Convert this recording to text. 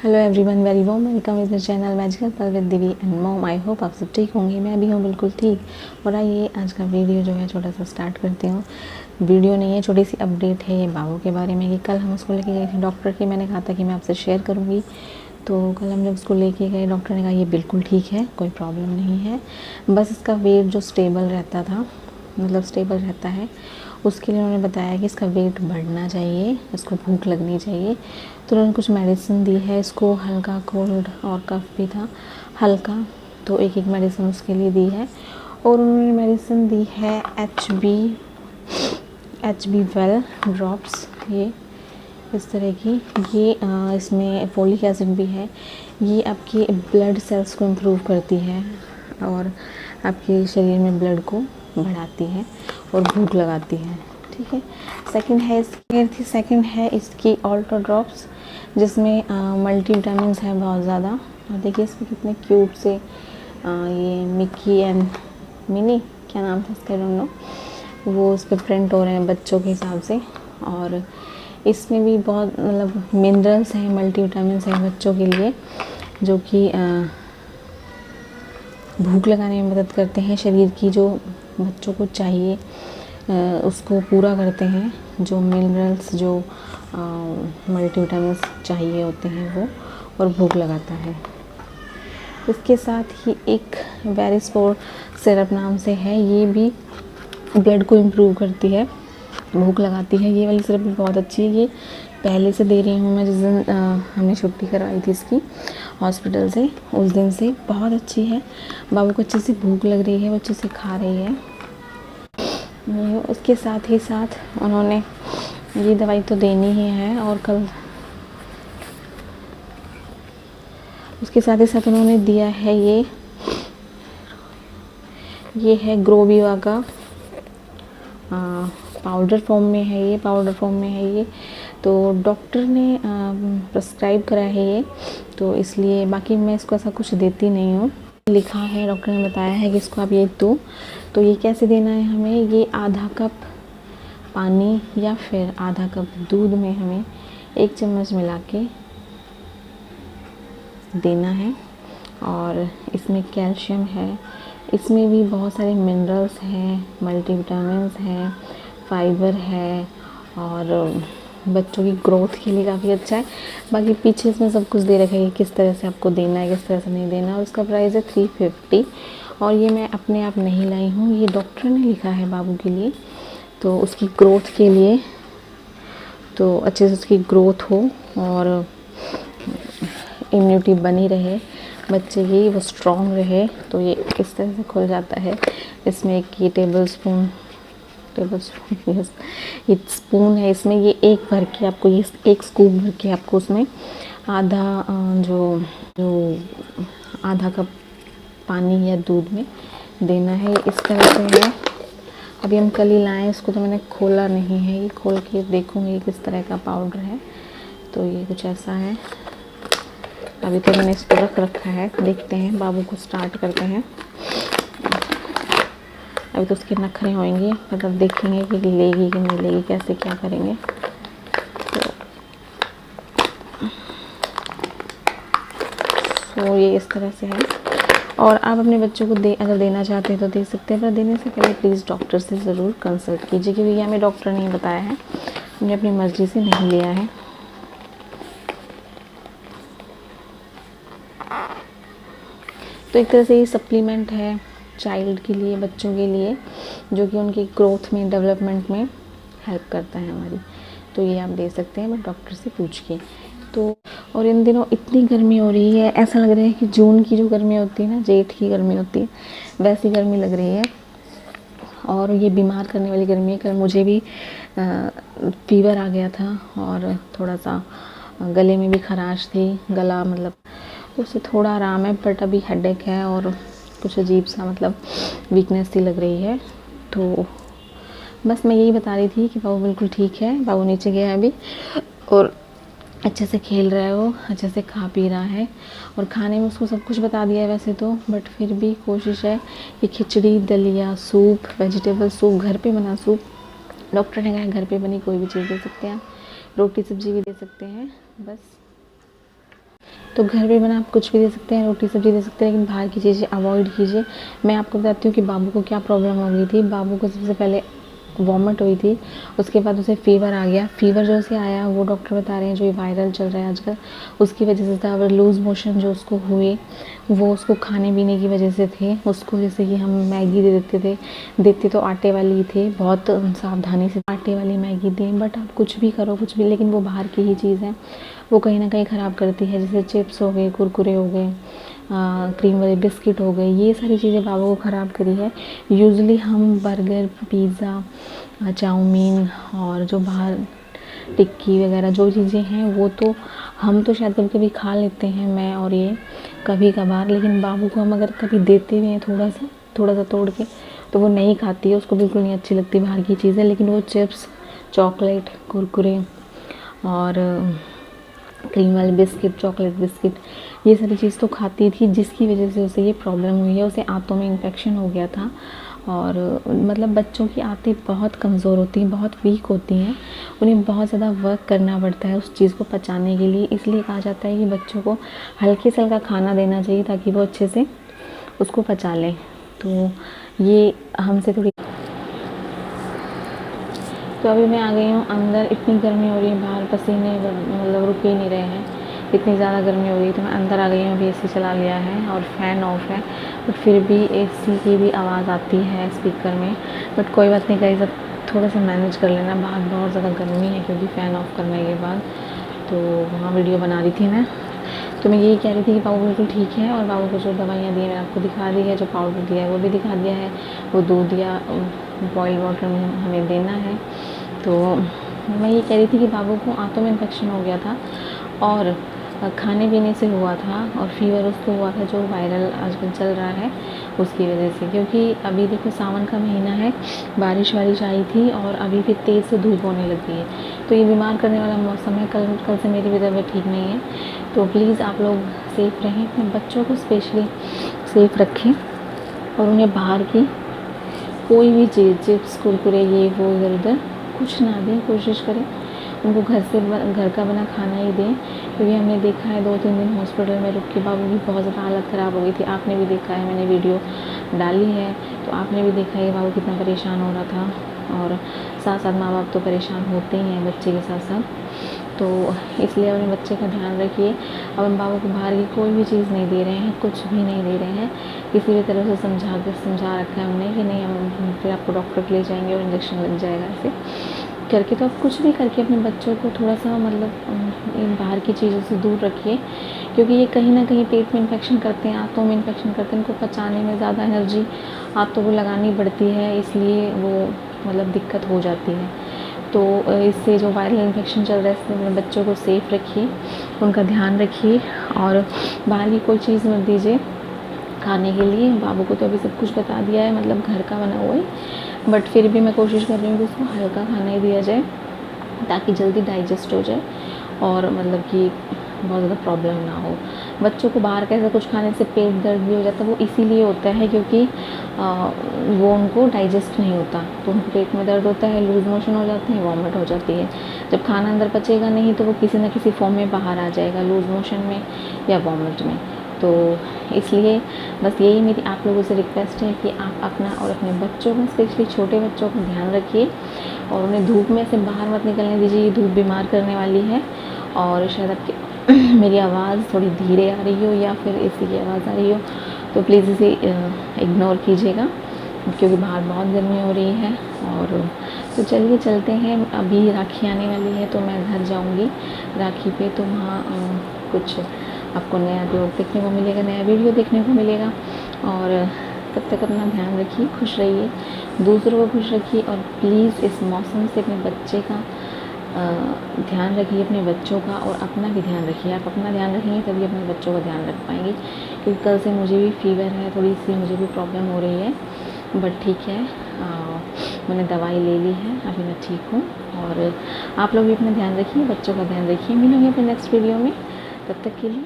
Hello everyone, very warm welcome इस channel magical पल with Divi and mom. I hope आप सब ठीक होंगे। मैं भी हूँ बिल्कुल ठीक। और आइए आज का वीडियो जो है छोटा सा स्टार्ट करती हूँ। वीडियो नहीं है, छोटी सी अपडेट है ये बाबू के बारे में कि कल हम उसको लेके गए थे डॉक्टर के। मैंने कहा था कि मैं आपसे शेयर करूँगी, तो कल हम जब उसको लेके गए डॉक्टर ने कहा ये बिल्कुल ठीक है, कोई प्रॉब्लम नहीं है, बस इसका वेट जो स्टेबल रहता था, मतलब स्टेबल रहता है, उसके लिए उन्होंने बताया कि इसका वेट बढ़ना चाहिए, इसको भूख लगनी चाहिए। तो उन्होंने कुछ मेडिसिन दी है इसको, हल्का कोल्ड और कफ भी था हल्का, तो एक एक मेडिसिन उसके लिए दी है। और उन्होंने मेडिसिन दी है एच बी वेल ड्रॉप्स, ये इस तरह की। ये इसमें फोलिक एसिड भी है। ये आपके ब्लड सेल्स को इम्प्रूव करती है और आपके शरीर में ब्लड को बढ़ाती है और भूख लगाती है। ठीक है। सेकंड है इसकी ऑल्टो ड्रॉप्स, जिसमें मल्टी विटामिन है बहुत ज़्यादा। और देखिए इसमें कितने क्यूट से ये मिक्की एंड मिनी, क्या नाम था इसका, डोंट नो, वो उस पर प्रिंट हो रहे हैं बच्चों के हिसाब से। और इसमें भी बहुत मतलब मिनरल्स हैं, मल्टी विटामिन हैं बच्चों के लिए, जो कि भूख लगाने में मदद करते हैं। शरीर की जो बच्चों को चाहिए उसको पूरा करते हैं, जो मिनरल्स जो मल्टीविटामिन्स चाहिए होते हैं वो, और भूख लगाता है। इसके साथ ही एक वेरिस्पोर सिरप नाम से है, ये भी ब्लड को इम्प्रूव करती है, भूख लगाती है। ये वाली सिरप भी बहुत अच्छी है, ये पहले से दे रही हूँ मैं, जिस दिन हमने छुट्टी करवाई थी इसकी हॉस्पिटल से, उस दिन से बहुत अच्छी है। बाबू को अच्छे से भूख लग रही है, वो अच्छे से खा रही है। उसके साथ ही साथ उन्होंने ये दवाई तो देनी ही है, और कल उसके साथ ही साथ उन्होंने दिया है ये है ग्रोविवा का पाउडर फॉर्म में है, ये पाउडर फॉर्म में है ये, तो डॉक्टर ने प्रिस्क्राइब करा है ये, तो इसलिए बाकी मैं इसको ऐसा कुछ देती नहीं हूँ। लिखा है, डॉक्टर ने बताया है कि इसको आप ये दो। तो ये कैसे देना है हमें, ये आधा कप पानी या फिर आधा कप दूध में हमें 1 चम्मच मिला के देना है। और इसमें कैल्शियम है, इसमें भी बहुत सारे मिनरल्स हैं, मल्टीविटामिन्स हैं, फाइबर है, और बच्चों की ग्रोथ के लिए काफ़ी अच्छा है। बाकी पीछे इसमें सब कुछ दे रखा है कि किस तरह से आपको देना है, किस तरह से नहीं देना। और उसका प्राइस है 350, और ये मैं अपने आप नहीं लाई हूँ, ये डॉक्टर ने लिखा है बाबू के लिए, तो उसकी ग्रोथ के लिए, तो अच्छे से उसकी ग्रोथ हो और इम्यूनिटी बनी रहे बच्चे की, वो स्ट्रॉन्ग रहे। तो ये इस तरह से खुल जाता है। इसमें एक ये टेबल स्पून ये स्पून है, इसमें ये एक भर के आपको, ये एक स्कूप भर के आपको उसमें आधा कप पानी या दूध में देना है। इस तरह से है। अभी हम कल ही लाए इसको, तो मैंने खोला नहीं है, ये खोल के देखूँगी किस तरह का पाउडर है। तो ये कुछ ऐसा है। अभी तो मैंने इसको रख रखा है, देखते हैं, बाबू को स्टार्ट करते हैं। अभी तो उसके नखरे होंगे, मतलब देखेंगे कि लेगी कि नहीं लेगी, कैसे क्या करेंगे। तो ये इस तरह से है। और आप अपने बच्चों को अगर देना चाहते हैं तो दे सकते हैं, पर देने से पहले प्लीज़ डॉक्टर से ज़रूर कंसल्ट कीजिए, क्योंकि ये हमें डॉक्टर ने बताया है, हमने अपनी मर्ज़ी से नहीं लिया है। तो एक तरह से ये सप्लीमेंट है चाइल्ड के लिए, बच्चों के लिए, जो कि उनकी ग्रोथ में, डेवलपमेंट में हेल्प करता है हमारी। तो ये आप दे सकते हैं, बट डॉक्टर से पूछ के। तो और इन दिनों इतनी गर्मी हो रही है, ऐसा लग रहा है कि जून की जो गर्मी होती है ना, जेठ की गर्मी होती है, वैसी गर्मी लग रही है। और ये बीमार करने वाली गर्मी है। कल मुझे भी फीवर आ गया था, और थोड़ा सा गले में भी खराश थी, गला मतलब उससे थोड़ा आराम है, बट अभी हेडेक है और कुछ अजीब सा मतलब वीकनेस सी लग रही है। तो बस मैं यही बता रही थी कि बाबू बिल्कुल ठीक है। बाबू नीचे गया है अभी, और अच्छे से खेल रहा है, वो अच्छे से खा पी रहा है। और खाने में उसको सब कुछ बता दिया है वैसे तो, बट फिर भी कोशिश है कि खिचड़ी, दलिया, सूप, वेजिटेबल सूप, घर पे बना सूप, डॉक्टर ने कहा घर पे बनी कोई भी चीज़ दे सकते हैं आप, रोटी सब्जी भी दे सकते हैं। बस तो घर पे बना आप कुछ भी दे सकते हैं, रोटी सब्जी दे सकते हैं, लेकिन बाहर की चीज़ें अवॉइड कीजिए। मैं आपको बताती हूँ कि बाबू को क्या प्रॉब्लम हो गई थी। बाबू को सबसे पहले वॉमिट हुई थी, उसके बाद उसे फ़ीवर आ गया। फ़ीवर जो उसे आया वो डॉक्टर बता रहे हैं जो ये वायरल चल रहा है आजकल, उसकी वजह से था। और लूज़ मोशन जो उसको हुए वो उसको खाने पीने की वजह से थे। उसको जैसे कि हम मैगी दे देते तो आटे वाली ही थे, बहुत सावधानी से आटे वाली मैगी दें। बट आप कुछ भी करो कुछ भी, लेकिन वो बाहर की ही चीज़ है, वो कहीं ना कहीं ख़राब करती है। जैसे चिप्स हो गए, कुरकुरे हो गए, क्रीम वाले बिस्किट हो गए, ये सारी चीज़ें बाबू को ख़राब करी है। यूजुअली हम बर्गर, पिज़्ज़ा, चाउमीन और जो बाहर टिक्की वगैरह जो चीज़ें हैं वो तो हम तो शायद कभी कभी खा लेते हैं, मैं और ये कभी कभार, लेकिन बाबू को हम अगर कभी देते भी हैं थोड़ा सा तोड़ के, तो वो नहीं खाती है, उसको बिल्कुल नहीं अच्छी लगती बाहर की चीज़ें। लेकिन वो चिप्स, चॉकलेट, कुरकुरे और क्रीम वाले बिस्किट, चॉकलेट बिस्किट, ये सारी चीज़ तो खाती थी, जिसकी वजह से उसे ये प्रॉब्लम हुई है। उसे आंतों में इन्फेक्शन हो गया था। और मतलब बच्चों की आंतें बहुत कमज़ोर होती हैं, बहुत वीक होती हैं, उन्हें बहुत ज़्यादा वर्क करना पड़ता है उस चीज़ को पचाने के लिए। इसलिए कहा जाता है कि बच्चों को हल्के से हल्का खाना देना चाहिए ताकि वो अच्छे से उसको पचा लें। तो ये हमसे थोड़ी। तो अभी मैं आ गई हूँ अंदर। इतनी गर्मी हो रही है बाहर, पसीने मतलब रुक ही नहीं रहे हैं, इतनी ज़्यादा गर्मी हो रही। तो मैं अंदर आ गई हूँ। अभी एसी चला लिया है और फ़ैन ऑफ है, बट फिर भी एसी की भी आवाज़ आती है स्पीकर में। बट कोई बात नहीं गाइस, अब थोड़ा सा मैनेज कर लेना। बाहर बहुत ज़्यादा गर्मी है क्योंकि फ़ैन ऑफ करने के बाद। तो वहाँ वीडियो बना रही थी मैं, तो मैं यही कह रही थी कि बाबू बिल्कुल ठीक है। और बाबू को जो दवाइयाँ दी है मैंने आपको दिखा दी है, जो पाउडर दिया है वो भी दिखा दिया है। वो दूध या बॉइल्ड वाटर में हमें देना है। तो मैं ये कह रही थी कि बाबू को आंतों में इन्फेक्शन हो गया था और खाने पीने से हुआ था, और फीवर उसको हुआ था जो वायरल आजकल चल रहा है उसकी वजह से। क्योंकि अभी देखो सावन का महीना है, बारिश आई थी और अभी फिर तेज़ से धूप होने लगी है, तो ये बीमार करने वाला मौसम है। कल से मेरी भी तबीयत ठीक नहीं है। तो प्लीज़ आप लोग सेफ़ रहें, अपने बच्चों को स्पेशली सेफ़ रखें और उन्हें बाहर की कोई भी चीज़, चिप्स, कुरकुरे, ये वो इधर उधर कुछ ना दें। कोशिश करें उनको घर का बना खाना ही दें। क्योंकि हमने देखा है 2-3 दिन हॉस्पिटल में रुक के बाबू की बहुत ज़्यादा हालत ख़राब हो गई थी। आपने भी देखा है, मैंने वीडियो डाली है, तो आपने भी देखा है बाबू कितना परेशान हो रहा था। और साथ साथ माँ बाप तो परेशान होते ही हैं बच्चे के साथ साथ। तो इसलिए अपने बच्चे का ध्यान रखिए। अब हम बाबू को बाहर की कोई भी चीज़ नहीं दे रहे हैं, कुछ भी नहीं दे रहे हैं। किसी भी तरह से समझा रखा है हमने कि नहीं, हम फिर आपको डॉक्टर के ले जाएंगे और इंजेक्शन लग जाएगा ऐसे करके। तो आप कुछ भी करके अपने बच्चों को थोड़ा सा मतलब इन बाहर की चीज़ों से दूर रखिए, क्योंकि ये कहीं ना कहीं पेट में इन्फेक्शन करते हैं, आंतों में इन्फेक्शन करते हैं। इनको पचाने में ज़्यादा एनर्जी आंतों को लगानी पड़ती है, इसलिए वो मतलब दिक्कत हो जाती है। तो इससे जो वायरल इन्फेक्शन चल रहा है, इससे अपने बच्चों को सेफ़ रखिए, उनका ध्यान रखिए और बाहर की कोई चीज़ मत दीजिए खाने के लिए। बाबू को तो अभी सब कुछ बता दिया है, मतलब घर का बना हुआ है, बट फिर भी मैं कोशिश कर रही हूँ कि उसको हल्का खाना ही दिया जाए ताकि जल्दी डाइजेस्ट हो जाए और मतलब कि बहुत ज़्यादा प्रॉब्लम ना हो। बच्चों को बाहर का ऐसा कुछ खाने से पेट दर्द भी हो जाता है, वो इसीलिए होता है क्योंकि वो उनको डाइजेस्ट नहीं होता, तो उनको पेट में दर्द होता है, लूज़ मोशन हो जाते हैं, वॉमिट हो जाती है। जब खाना अंदर पचेगा नहीं तो वो किसी न किसी फॉर्म में बाहर आ जाएगा, लूज़ मोशन में या वॉमिट में। तो इसलिए बस यही मेरी आप लोगों से रिक्वेस्ट है कि आप अपना और अपने बच्चों का, स्पेशली छोटे बच्चों का ध्यान रखिए और उन्हें धूप में से बाहर मत निकलने दीजिए। ये धूप बीमार करने वाली है। और शायद आपकी मेरी आवाज़ थोड़ी धीरे आ रही हो या फिर एसी की आवाज़ आ रही हो, तो प्लीज़ इसे इग्नोर कीजिएगा क्योंकि बाहर बहुत गर्मी हो रही है। और तो चलिए चलते हैं। अभी राखी आने वाली है तो मैं घर जाऊंगी राखी पे, तो वहाँ कुछ आपको नया ब्लॉग देखने को मिलेगा, नया वीडियो देखने को मिलेगा। और तब तक अपना ध्यान रखिए, खुश रहिए, दूसरों को खुश रखिए और प्लीज़ इस मौसम से अपने बच्चे का ध्यान रखिए, अपने बच्चों का और अपना भी ध्यान रखिए। आप अपना ध्यान रखेंगे तभी अपने बच्चों का ध्यान रख पाएंगे। क्योंकि कल से मुझे भी फ़ीवर है, थोड़ी सी मुझे भी प्रॉब्लम हो रही है, बट ठीक है, मैंने दवाई ले ली है, अभी मैं ठीक हूँ। और आप लोग भी अपना ध्यान रखिए, बच्चों का ध्यान रखिए। मिलेंगे अपने नेक्स्ट वीडियो में, तब तक के लिए